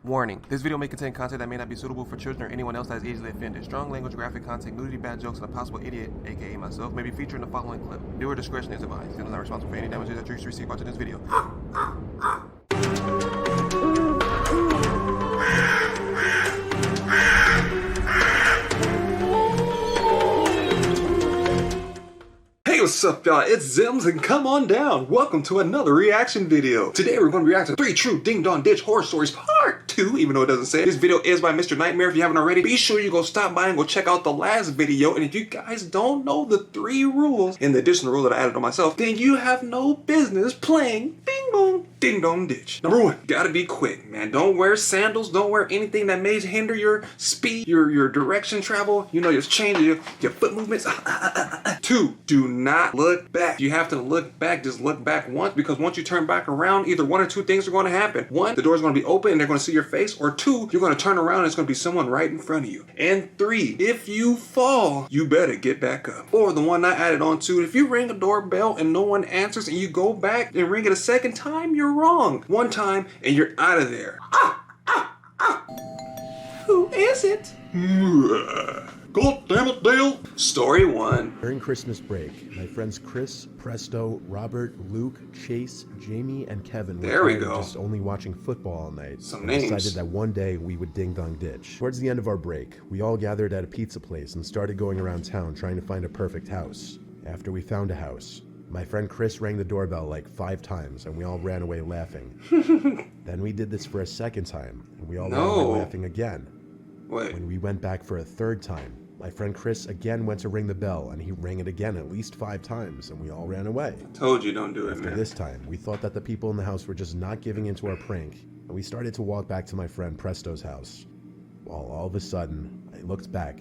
Warning, this video may contain content that may not be suitable for children or anyone else that is easily offended. Strong language, graphic content, nudity, bad jokes, and a possible idiot, aka myself, may be featured in the following clip. Viewer discretion is advised. Channel is not responsible for any damages that you receive watching this video. Hey, what's up, y'all? It's Zems, and come on down. Welcome to another reaction video. Today, we're going to react to 3 True Ding Dong Ditch Horror Stories Part 2, even though it doesn't say it. This video is by Mr. Nightmare. If you haven't already, be sure you go stop by and go check out the last video. And if you guys don't know the 3 rules, in the additional rule that I added on myself, then you have no business playing Ding Dong Ding Dong Ditch. Number 1, gotta be quick, man. Don't wear sandals. Don't wear anything that may hinder your speed, your direction travel. You know, your change, your foot movements. 2, do not look back. You have to look back. Just look back once, because once you turn back around, either 1 or 2 things are going to happen. 1, the door's going to be open and they're going to see your face, or 2, you're going to turn around and it's going to be someone right in front of you. And 3, if you fall, you better get back up. Or the one I added on to, if you ring a doorbell and no one answers and you go back and ring it a second time, you're wrong. 1 time and you're out of there. Who is it? God damn it, Dale! Story 1. During Christmas break, my friends Chris, Presto, Robert, Luke, Chase, Jamie, and Kevin were just only watching football all night. Some and names. Decided that one day we would ding dong ditch. Towards the end of our break, we all gathered at a pizza place and started going around town trying to find a perfect house. After we found a house, my friend Chris rang the doorbell like 5 times and we all ran away laughing. Then we did this for a second time and we all ran away laughing again. Wait. When we went back for a 3rd time, my friend Chris again went to ring the bell and he rang it again at least 5 times and we all ran away. Told you don't do it, After man. this time, we thought that the people in the house were just not giving into our prank and we started to walk back to my friend Presto's house. While all of a sudden, I looked back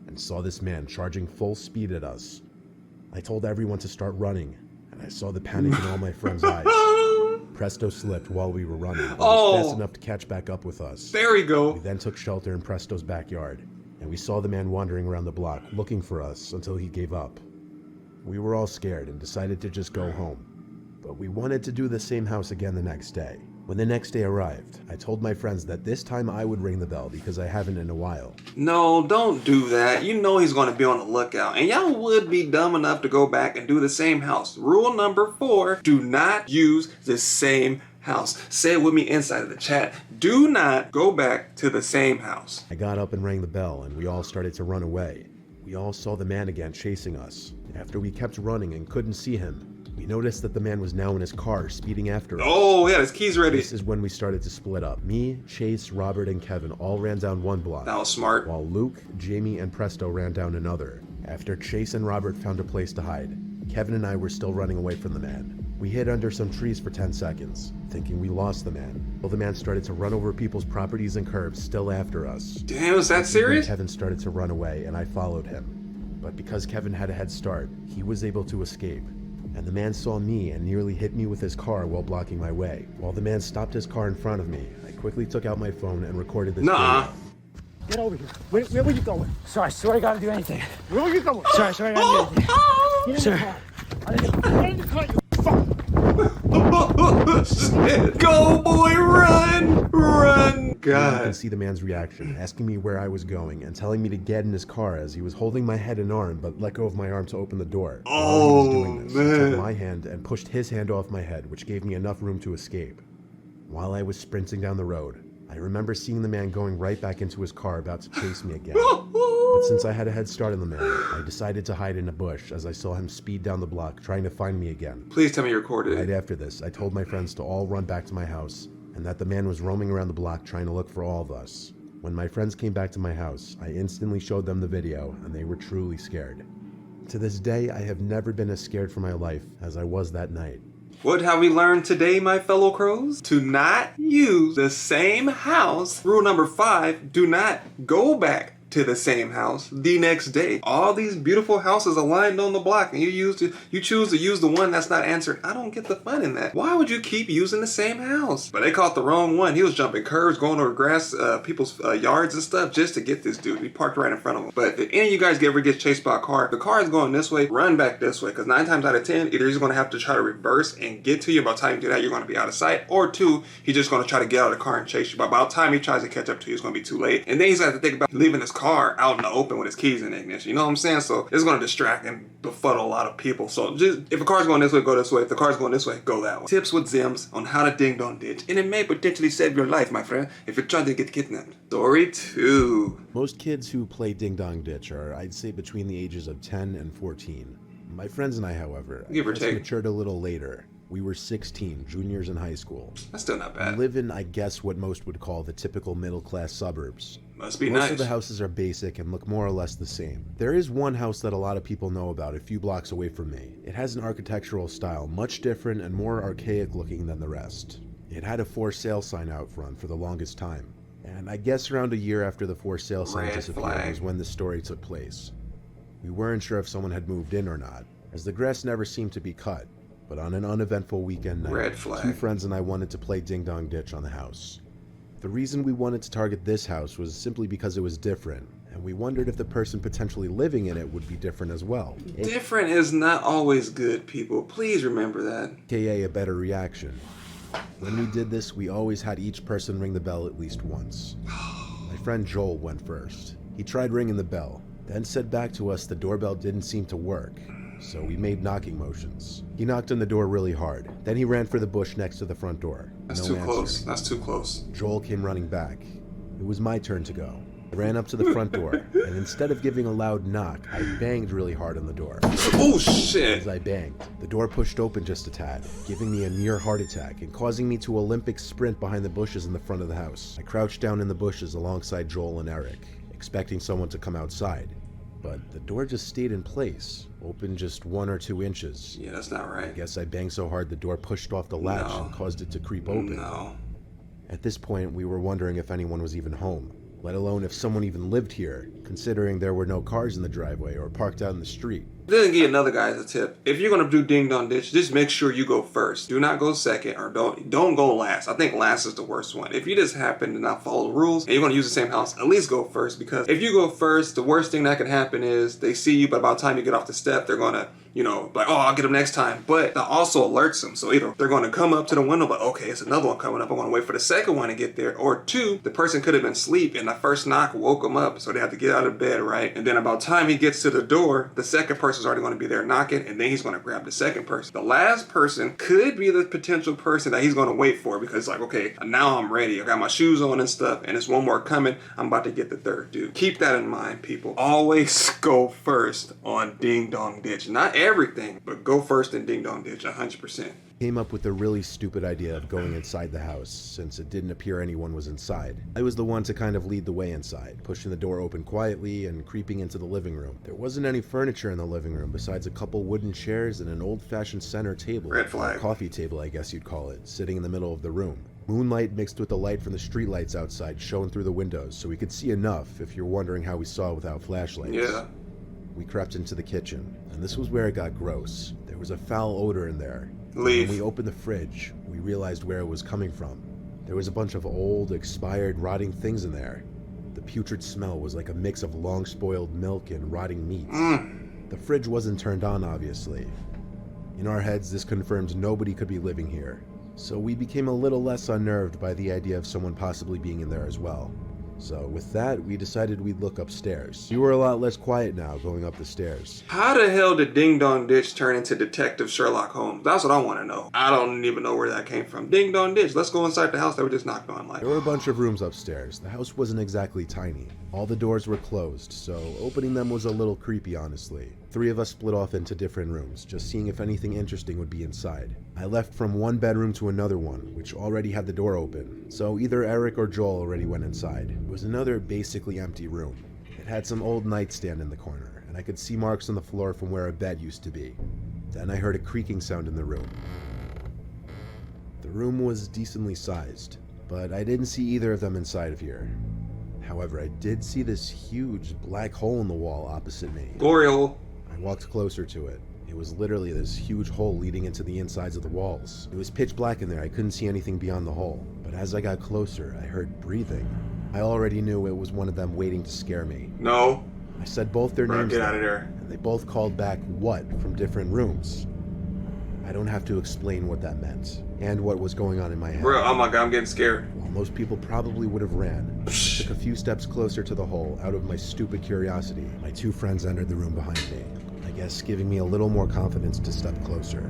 and saw this man charging full speed at us. I told everyone to start running and I saw the panic in all my friends' eyes. Presto slipped while we were running, but was fast enough to catch back up with us. There we go. We then took shelter in Presto's backyard, and we saw the man wandering around the block looking for us until he gave up. We were all scared and decided to just go home, but we wanted to do the same house again the next day. When the next day arrived, I told my friends that this time I would ring the bell because I haven't in a while. No, don't do that. You know he's going to be on the lookout. And y'all would be dumb enough to go back and do the same house. Rule number 4, do not use the same house. Say it with me inside of the chat. Do not go back to the same house. I got up and rang the bell and we all started to run away. We all saw the man again chasing us. After we kept running and couldn't see him, we noticed that the man was now in his car speeding after us. Oh, yeah, his keys ready. This is when we started to split up. Me, Chase, Robert, and Kevin all ran down one block. That was smart. While Luke, Jamie, and Presto ran down another. After Chase and Robert found a place to hide, Kevin and I were still running away from the man. We hid under some trees for 10 seconds, thinking we lost the man. Well, the man started to run over people's properties and curbs, still after us. Damn, is that serious? Kevin started to run away, and I followed him. But because Kevin had a head start, he was able to escape. And the man saw me and nearly hit me with his car while blocking my way. While the man stopped his car in front of me, I quickly took out my phone and recorded this video. Get over here. Where were you going? Sir, I swear I gotta do anything. Where were you going? Sir, I swear I gotta do anything. Sir. I didn't cut you. Fuck. Go, boy, run! Run! God. I can see the man's reaction, asking me where I was going and telling me to get in his car as he was holding my head and arm but let go of my arm to open the door. While he was doing this, he took my hand and pushed his hand off my head, which gave me enough room to escape. While I was sprinting down the road, I remember seeing the man going right back into his car about to chase me again. But since I had a head start on the man, I decided to hide in a bush as I saw him speed down the block trying to find me again. Please tell me you recorded Right it. after this, I told my friends to all run back to my house and that the man was roaming around the block trying to look for all of us. When my friends came back to my house, I instantly showed them the video and they were truly scared. To this day, I have never been as scared for my life as I was that night. What have we learned today, my fellow crows? To not use the same house. Rule number 5, do not go back to the same house the next day. All these beautiful houses aligned on the block, and you choose to use the one that's not answered. I don't get the fun in that. Why would you keep using the same house? But they caught the wrong one. He was jumping curves, going over grass, people's yards and stuff just to get this dude. He parked right in front of him. But if any of you guys ever get chased by a car, the car is going this way, run back this way, because 9 times out of 10, either he's going to have to try to reverse and get to you. By the time you do that, you're going to be out of sight, or 2, he's just going to try to get out of the car and chase you. But by the time he tries to catch up to you, it's going to be too late. And then he's going to have to think about leaving his car out in the open with his keys in the ignition. You know what I'm saying? So it's going to distract and befuddle a lot of people. So just, if a car's going this way, go this way. If the car's going this way, go that way. Tips with Zems on how to ding dong ditch. And it may potentially save your life, my friend, if you're trying to get kidnapped. Story 2. Most kids who play Ding Dong Ditch are, I'd say, between the ages of 10 and 14. My friends and I, however, Give or take. matured a little later. We were 16, juniors in high school. That's still not bad. We live in, I guess, what most would call the typical middle-class suburbs. Must be Most nice. of the houses are basic and look more or less the same. There is one house that a lot of people know about a few blocks away from me. It has an architectural style much different and more archaic looking than the rest. It had a for sale sign out front for the longest time. And I guess around a year after the for sale sign Red disappeared flag. was when the story took place. We weren't sure if someone had moved in or not, as the grass never seemed to be cut. But on an uneventful weekend night, Red flag. 2 friends and I wanted to play Ding Dong Ditch on the house. The reason we wanted to target this house was simply because it was different, and we wondered if the person potentially living in it would be different as well. Different is not always good, people. Please remember that. AKA a better reaction. When we did this, we always had each person ring the bell at least once. My friend Joel went first. He tried ringing the bell, then said back to us the doorbell didn't seem to work. So we made knocking motions. He knocked on the door really hard. Then he ran for the bush next to the front door. That's No too answer. close. That's too close. Joel came running back. It was my turn to go. I ran up to the front door, and instead of giving a loud knock, I banged really hard on the door. Oh shit! As I banged, the door pushed open just a tad, giving me a near heart attack and causing me to Olympic sprint behind the bushes in the front of the house. I crouched down in the bushes alongside Joel and Eric, expecting someone to come outside. But the door just stayed in place, open just 1 or 2 inches. Yeah, that's not right. I guess I banged so hard the door pushed off the latch No. and caused it to creep open. No. At this point, we were wondering if anyone was even home, let alone if someone even lived here, considering there were no cars in the driveway or parked out in the street. Then give another guy a tip. If you're gonna do ding dong ditch, just make sure you go first. Do not go second, or don't go last. I think last is the worst one. If you just happen to not follow the rules and you're gonna use the same house, at least go first, because if you go first, the worst thing that can happen is they see you, but by the time you get off the step, they're gonna, like, oh, I'll get them next time. But that also alerts them. So either they're gonna come up to the window, but okay, it's another one coming up. I wanna wait for the second one to get there. Or 2, the person could have been asleep and the first knock woke them up. So they have to get out of bed, right? And then about the time he gets to the door, the second person's already gonna be there knocking, and then he's gonna grab the second person. The last person could be the potential person that he's gonna wait for, because like, okay, now I'm ready. I got my shoes on and stuff, and there's one more coming. I'm about to get the third dude. Keep that in mind, people. Always go first on Ding Dong Ditch. Not everything, but go first in Ding Dong Ditch, 100%. Came up with the really stupid idea of going inside the house, since it didn't appear anyone was inside. I was the one to kind of lead the way inside, pushing the door open quietly and creeping into the living room. There wasn't any furniture in the living room besides a couple wooden chairs and an old-fashioned center table, Red flag. or coffee table I guess you'd call it, sitting in the middle of the room. Moonlight mixed with the light from the streetlights outside shone through the windows, so we could see enough if you're wondering how we saw without flashlights. Yeah. We crept into the kitchen, and this was where it got gross. There was a foul odor in there. Leave. When we opened the fridge, we realized where it was coming from. There was a bunch of old, expired, rotting things in there. The putrid smell was like a mix of long-spoiled milk and rotting meats. The fridge wasn't turned on, obviously. In our heads, this confirmed nobody could be living here. So we became a little less unnerved by the idea of someone possibly being in there as well. So with that, we decided we'd look upstairs. We were a lot less quiet now going up the stairs. How the hell did Ding Dong Ditch turn into Detective Sherlock Holmes? That's what I want to know. I don't even know where that came from. Ding Dong Ditch, let's go inside the house that we just knocked on. Like, There were a bunch of rooms upstairs. The house wasn't exactly tiny. All the doors were closed, so opening them was a little creepy, honestly. 3 of us split off into different rooms, just seeing if anything interesting would be inside. I left from one bedroom to another one, which already had the door open, so either Eric or Joel already went inside. It was another basically empty room. It had some old nightstand in the corner, and I could see marks on the floor from where a bed used to be. Then I heard a creaking sound in the room. The room was decently sized, but I didn't see either of them inside of here. However, I did see this huge black hole in the wall opposite me. Glory hole. I walked closer to it. It was literally this huge hole leading into the insides of the walls. It was pitch black in there. I couldn't see anything beyond the hole. But as I got closer, I heard breathing. I already knew it was one of them waiting to scare me. No. I said both their Bro, names. get out of there. And they both called back "what" from different rooms. I don't have to explain what that meant and what was going on in my head. Bro, oh my god, I'm getting scared. While most people probably would have ran, I took a few steps closer to the hole out of my stupid curiosity. My two friends entered the room behind me, I guess giving me a little more confidence to step closer.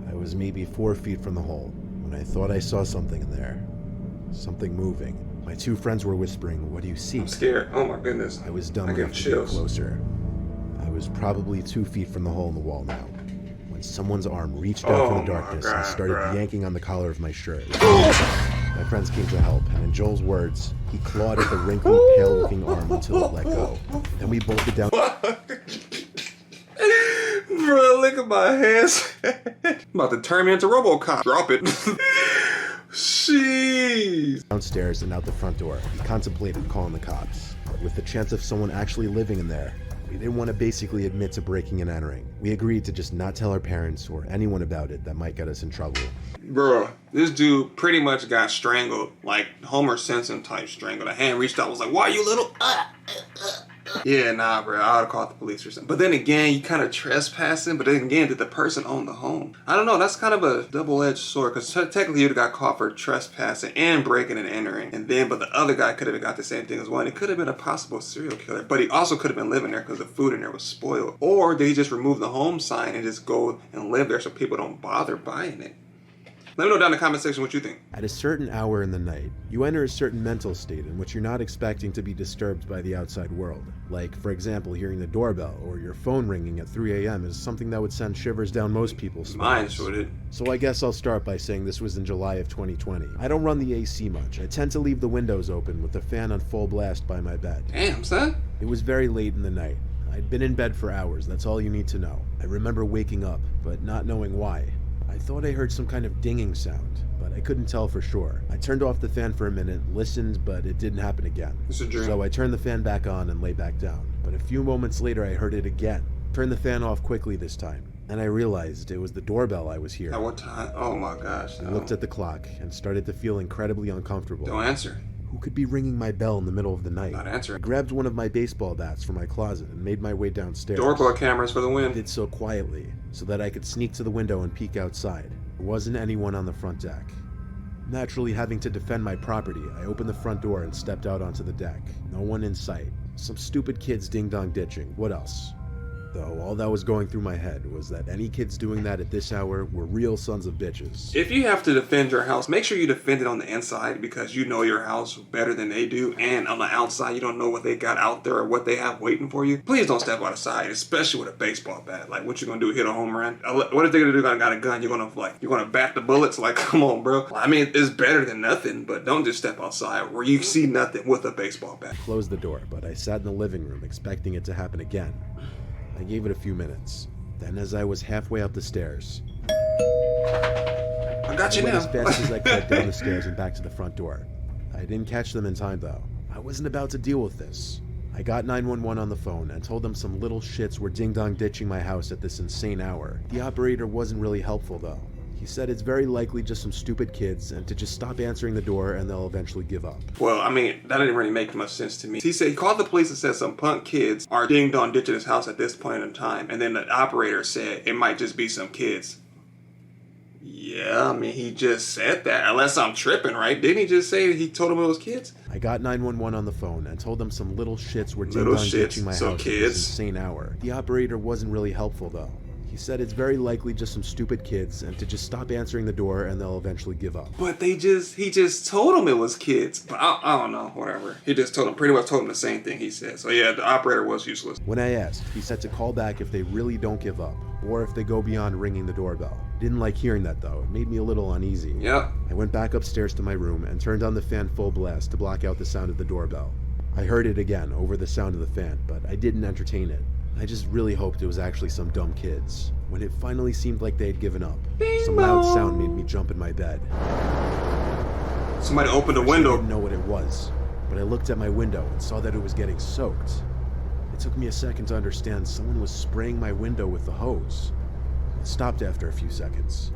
I was maybe 4 feet from the hole when I thought I saw something in there. Something moving. My two friends were whispering, "What do you see?" I'm scared. Oh my goodness. I was dumb I get enough to get chills. closer. I was probably 2 feet from the hole in the wall now, when someone's arm reached out from Oh the my darkness God, and started bruh. yanking on the collar of my shirt. My friends came to help, and in Joel's words, he clawed at the wrinkly, pale-looking arm until it let go. Then we bolted down. Bro, look at my hands. I'm about to turn me into RoboCop. Drop it. Jeez. Downstairs and out the front door. We contemplated calling the cops. But with the chance of someone actually living in there, we didn't want to basically admit to breaking and entering. We agreed to just not tell our parents or anyone about it that might get us in trouble. Bro, this dude pretty much got strangled. Like Homer Simpson type strangled. A hand reached out, was like, "Why you little?" Yeah, nah, bro. I would have called the police or something. But then again, you kind of trespassing. But then again, did the person own the home? I don't know. That's kind of a double-edged sword. Because technically, you'd have got caught for trespassing and breaking and entering. And then, but the other guy could have got the same thing as well. And it could have been a possible serial killer. But he also could have been living there because the food in there was spoiled. Or did he just remove the home sign and just go and live there so people don't bother buying it? Let me know down in the comment section what you think. At a certain hour in the night, you enter a certain mental state in which you're not expecting to be disturbed by the outside world. Like, for example, hearing the doorbell or your phone ringing at 3 a.m. is something that would send shivers down most people's Mine spines. would it. So I guess I'll start by saying this was in July of 2020. I don't run the AC much. I tend to leave the windows open with the fan on full blast by my bed. Damn, son. It was very late in the night. I'd been in bed for hours, that's all you need to know. I remember waking up, but not knowing why. I thought I heard some kind of dinging sound, but I couldn't tell for sure. I turned off the fan for a minute, listened, but it didn't happen again. It's a dream. So I turned the fan back on and lay back down. But a few moments later I heard it again. Turned the fan off quickly this time. And I realized it was the doorbell I was hearing. At what time? Oh my gosh. I No. looked at the clock and started to feel incredibly uncomfortable. Don't answer. Who could be ringing my bell in the middle of the night? Not I answering. grabbed one of my baseball bats from my closet and made my way downstairs. Doorbell cameras for the I win. did so quietly, so that I could sneak to the window and peek outside. There wasn't anyone on the front deck. Naturally, having to defend my property, I opened the front door and stepped out onto the deck. No one in sight. Some stupid kids ding-dong ditching. What else? Though all that was going through my head was that any kids doing that at this hour were real sons of bitches. If you have to defend your house, make sure you defend it on the inside because you know your house better than they do. And on the outside, you don't know what they got out there or what they have waiting for you. Please don't step outside, especially with a baseball bat. Like, what you gonna do? Hit a home run? What if they're gonna do? Got a gun? You're gonna bat the bullets? Like, come on, bro. I mean, it's better than nothing, but don't just step outside where you see nothing with a baseball bat. I closed the door, but I sat in the living room expecting it to happen again. I gave it a few minutes. Then as I was halfway up the stairs, I got I you went now. as fast as I could down the stairs and back to the front door. I didn't catch them in time though. I wasn't about to deal with this. I got 911 on the phone and told them some little shits were ding-dong ditching my house at this insane hour. The operator wasn't really helpful though. He said it's very likely just some stupid kids and to just stop answering the door and they'll eventually give up. Well, I mean, that didn't really make much sense to me. He said he called the police and said some punk kids are ding-dong ditching his house at this point in time. And then the operator said it might just be some kids. Yeah, I mean, he just said that. Unless I'm tripping, right? Didn't he just say he told him it was kids? I got 911 on the phone and told them some little shits were Little ding-dong shits, ditching my so house at kids. this insane hour. The operator wasn't really helpful though. He said it's very likely just some stupid kids and to just stop answering the door and they'll eventually give up. But he just told him it was kids. But I don't know, whatever. He just pretty much told him the same thing he said. So yeah, the operator was useless. When I asked, he said to call back if they really don't give up, or if they go beyond ringing the doorbell. Didn't like hearing that though, it made me a little uneasy. Yep. I went back upstairs to my room and turned on the fan full blast to block out the sound of the doorbell. I heard it again over the sound of the fan, but I didn't entertain it. I just really hoped it was actually some dumb kids. When it finally seemed like they had given up, some loud sound made me jump in my bed. Somebody opened the I window. didn't know what it was. but I looked at my window and saw that it was getting soaked. It took me a second to understand someone was spraying my window with the hose. It stopped after a few seconds.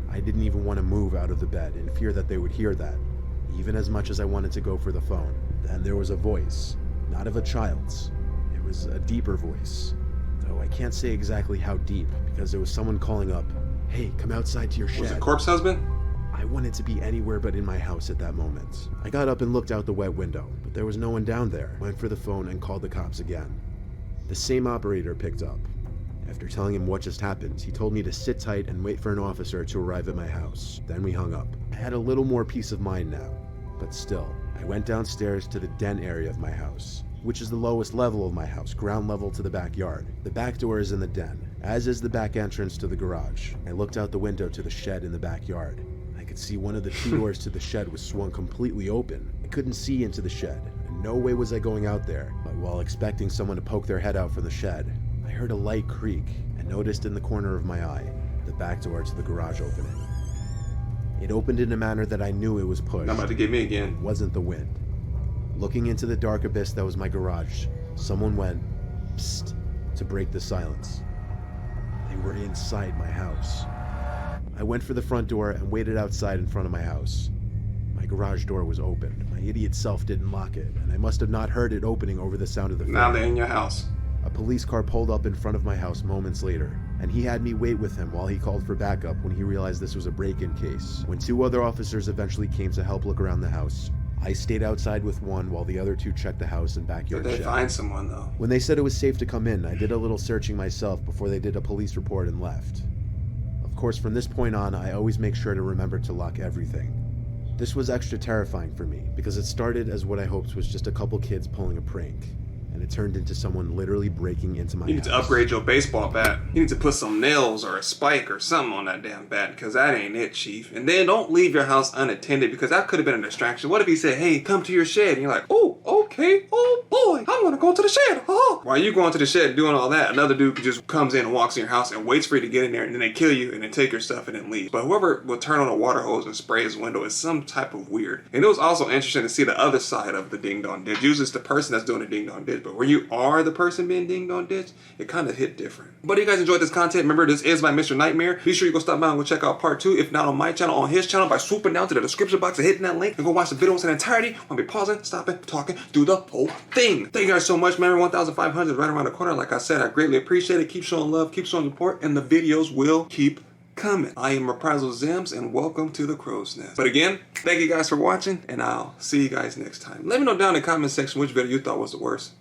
I didn't even want to move out of the bed in fear that they would hear that, even as much as I wanted to go for the phone. Then there was a voice, not of a child's. It was a deeper voice, though I can't say exactly how deep because there was someone calling up, "Hey, come outside to your shed." Was it Corpse Husband? I wanted to be anywhere but in my house at that moment. I got up and looked out the wet window, but there was no one down there. Went for the phone and called the cops again. The same operator picked up. After telling him what just happened, he told me to sit tight and wait for an officer to arrive at my house. Then we hung up. I had a little more peace of mind now, but still, I went downstairs to the den area of my house, which is the lowest level of my house, ground level to the backyard. The back door is in the den, as is the back entrance to the garage. I looked out the window to the shed in the backyard. I could see one of the two doors to the shed was swung completely open. I couldn't see into the shed, and no way was I going out there. But while expecting someone to poke their head out from the shed, I heard a light creak and noticed in the corner of my eye the back door to the garage opening. It opened in a manner that I knew it was pushed. Not about to get me again. It wasn't the wind. Looking into the dark abyss that was my garage, someone went, "Psst," to break the silence. They were inside my house. I went for the front door and waited outside in front of my house. My garage door was open. My idiot self didn't lock it, and I must have not heard it opening over the sound of the Now fan. they're in your house. A police car pulled up in front of my house moments later, and he had me wait with him while he called for backup when he realized this was a break-in case. When two other officers eventually came to help look around the house, I stayed outside with one while the other two checked the house and backyard Did they shed. find someone though? When they said it was safe to come in, I did a little searching myself before they did a police report and left. Of course, from this point on, I always make sure to remember to lock everything. This was extra terrifying for me because it started as what I hoped was just a couple kids pulling a prank, and it turned into someone literally breaking into my You need house. to upgrade your baseball bat. You need to put some nails or a spike or something on that damn bat, because that ain't it, Chief. And then don't leave your house unattended, because that could have been a distraction. What if he said, "Hey, come to your shed," and you're like, "Oh, okay, oh boy, I'm gonna go to the shed." Oh. While you going to the shed doing all that, another dude just comes in and walks in your house and waits for you to get in there, and then they kill you and then take your stuff and then leave. But whoever will turn on a water hose and spray his window is some type of weird. And it was also interesting to see the other side of the ding dong ditch. Usually it's the person that's doing the ding dong ditch, but where you are the person being ding dong ditch, it kind of hit different. But if you guys enjoyed this content, remember this is by Mr. Nightmare. Be sure you go stop by and go check out part 2. If not on my channel, on his channel by swooping down to the description box and hitting that link and go watch the video in entirety. I'll be pausing, stopping, talking, do the whole thing. Thank you guys so much, man. 1,500 is right around the corner. Like I said, I greatly appreciate it. Keep showing love, keep showing support, and the videos will keep coming. I am Reprisal Zems, and welcome to the Crow's Nest. But again, thank you guys for watching, and I'll see you guys next time. Let me know down in the comment section which video you thought was the worst.